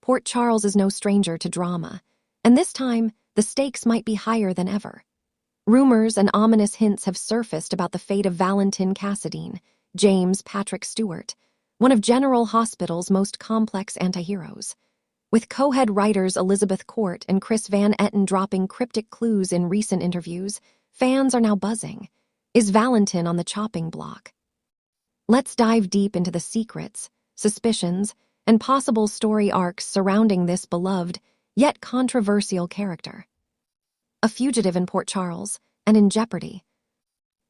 Port Charles is no stranger to drama, and this time, the stakes might be higher than ever. Rumors and ominous hints have surfaced about the fate of Valentin Cassadine, James Patrick Stewart, one of General Hospital's most complex antiheroes. With co-head writers Elizabeth Court and Chris Van Etten dropping cryptic clues in recent interviews, fans are now buzzing. Is Valentin on the chopping block? Let's dive deep into the secrets, suspicions, and possible story arcs surrounding this beloved, yet controversial character. A fugitive in Port Charles, and in jeopardy.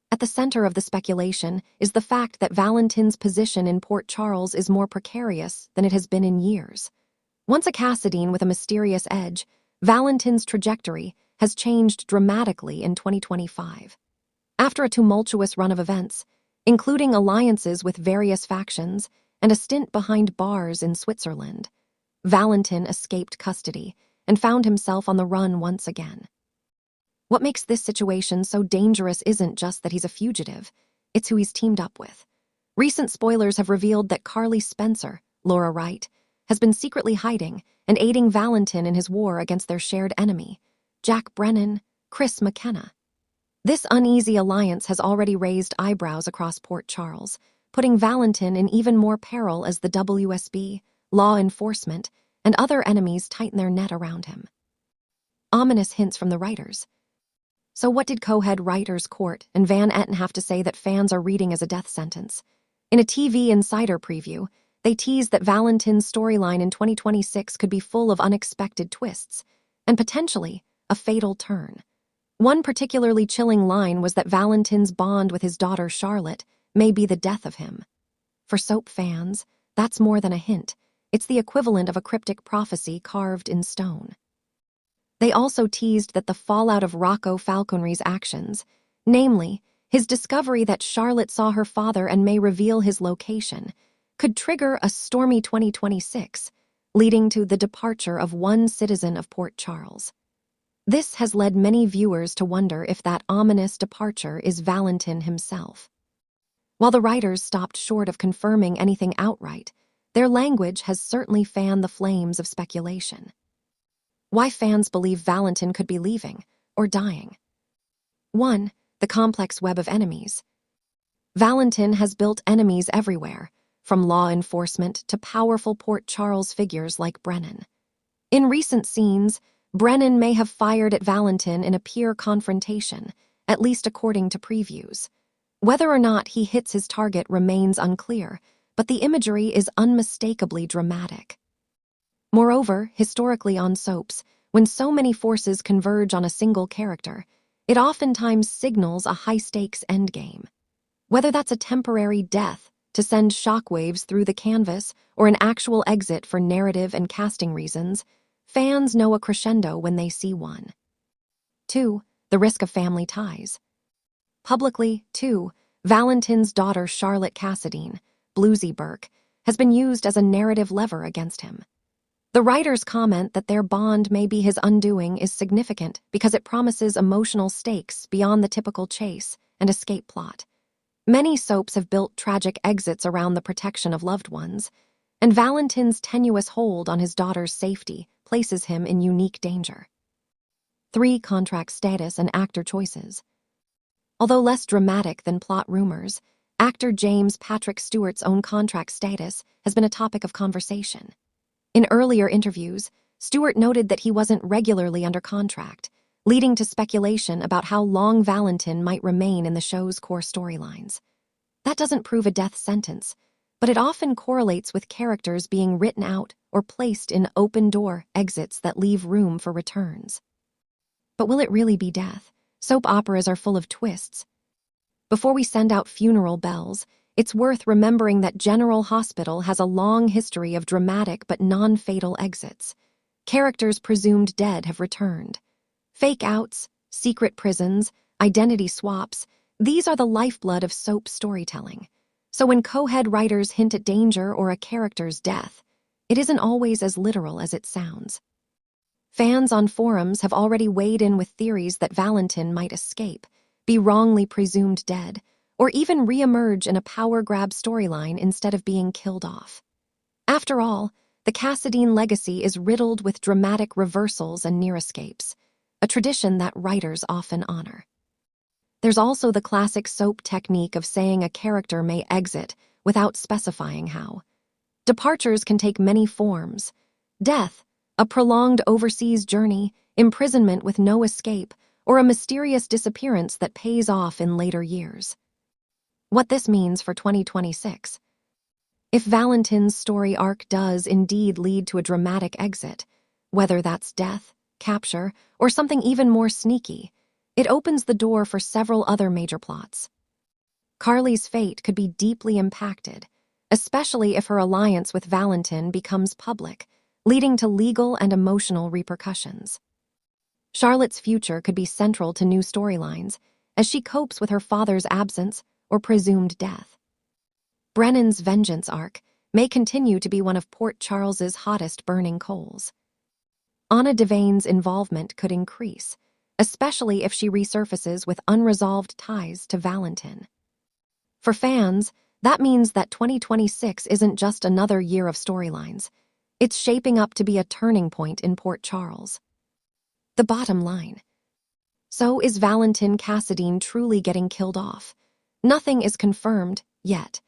At the center of the speculation is the fact that Valentin's position in Port Charles is more precarious than it has been in years. Once a Cassadine with a mysterious edge, Valentin's trajectory has changed dramatically in 2025. After a tumultuous run of events, including alliances with various factions and a stint behind bars in Switzerland, Valentin escaped custody and found himself on the run once again. What makes this situation so dangerous isn't just that he's a fugitive, it's who he's teamed up with. Recent spoilers have revealed that Carly Spencer, Laura Wright, has been secretly hiding and aiding Valentin in his war against their shared enemy, Jack Brennan, Chris McKenna. This uneasy alliance has already raised eyebrows across Port Charles, putting Valentin in even more peril as the WSB, law enforcement, and other enemies tighten their net around him. Ominous hints from the writers. So what did co-head writers Court and Van Etten have to say that fans are reading as a death sentence? In a TV Insider preview, they teased that Valentin's storyline in 2026 could be full of unexpected twists, and potentially a fatal turn. One particularly chilling line was that Valentin's bond with his daughter Charlotte may be the death of him. For soap fans, that's more than a hint. It's the equivalent of a cryptic prophecy carved in stone. They also teased that the fallout of Rocco Falconry's actions, namely, his discovery that Charlotte saw her father and may reveal his location, could trigger a stormy 2026, leading to the departure of one citizen of Port Charles. This has led many viewers to wonder if that ominous departure is Valentin himself. While the writers stopped short of confirming anything outright, their language has certainly fanned the flames of speculation. Why fans believe Valentin could be leaving or dying. 1. The complex web of enemies. Valentin has built enemies everywhere, from law enforcement to powerful Port Charles figures like Brennan. In recent scenes, Brennan may have fired at Valentin in a peer confrontation, at least according to previews. Whether or not he hits his target remains unclear, but the imagery is unmistakably dramatic. Moreover, historically on soaps, when so many forces converge on a single character, it oftentimes signals a high-stakes endgame. Whether that's a temporary death to send shockwaves through the canvas or an actual exit for narrative and casting reasons, fans know a crescendo when they see one. 2. The risk of family ties. Publicly, too, Valentin's daughter Charlotte Cassadine, Bluesy Burke, has been used as a narrative lever against him. The writers comment that their bond may be his undoing is significant because it promises emotional stakes beyond the typical chase and escape plot. Many soaps have built tragic exits around the protection of loved ones, and Valentin's tenuous hold on his daughter's safety places him in unique danger. 3. Contract status and actor choices. Although less dramatic than plot rumors, actor James Patrick Stewart's own contract status has been a topic of conversation. In earlier interviews, Stewart noted that he wasn't regularly under contract, leading to speculation about how long Valentin might remain in the show's core storylines. That doesn't prove a death sentence, but it often correlates with characters being written out or placed in open-door exits that leave room for returns. But will it really be death? Soap operas are full of twists. Before we send out funeral bells, it's worth remembering that General Hospital has a long history of dramatic but non-fatal exits. Characters presumed dead have returned. Fake-outs, secret prisons, identity swaps, these are the lifeblood of soap storytelling. So when co-head writers hint at danger or a character's death, it isn't always as literal as it sounds. Fans on forums have already weighed in with theories that Valentin might escape, be wrongly presumed dead, or even re-emerge in a power grab storyline instead of being killed off. After all, The Cassadine legacy is riddled with dramatic reversals and near escapes, a tradition that writers often honor. There's also the classic soap technique of saying a character may exit without specifying how. Departures can take many forms: death, a prolonged overseas journey, imprisonment with no escape, or a mysterious disappearance that pays off in later years. What this means for 2026. If Valentin's story arc does indeed lead to a dramatic exit, whether that's death, capture, or something even more sneaky, it opens the door for several other major plots. Carly's fate could be deeply impacted, especially if her alliance with Valentin becomes public, leading to legal and emotional repercussions. Charlotte's future could be central to new storylines as she copes with her father's absence or presumed death. Brennan's vengeance arc may continue to be one of Port Charles's hottest burning coals. Anna Devane's involvement could increase, especially if she resurfaces with unresolved ties to Valentin. For fans, that means that 2026 isn't just another year of storylines. It's shaping up to be a turning point in Port Charles. The bottom line. So is Valentin Cassadine truly getting killed off? Nothing is confirmed yet,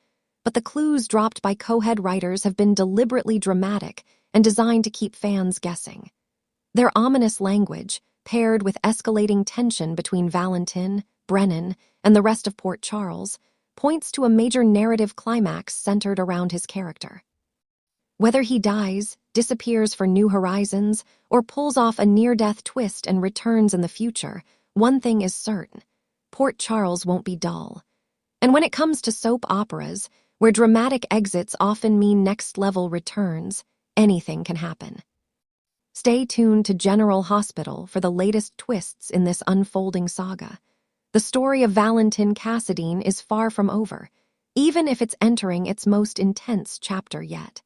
but the clues dropped by co-head writers have been deliberately dramatic and designed to keep fans guessing. Their ominous language, paired with escalating tension between Valentin, Brennan, and the rest of Port Charles, points to a major narrative climax centered around his character. Whether he dies, disappears for new horizons, or pulls off a near-death twist and returns in the future, one thing is certain: Port Charles won't be dull. And when it comes to soap operas, where dramatic exits often mean next-level returns, anything can happen. Stay tuned to General Hospital for the latest twists in this unfolding saga. The story of Valentin Cassadine is far from over, even if it's entering its most intense chapter yet.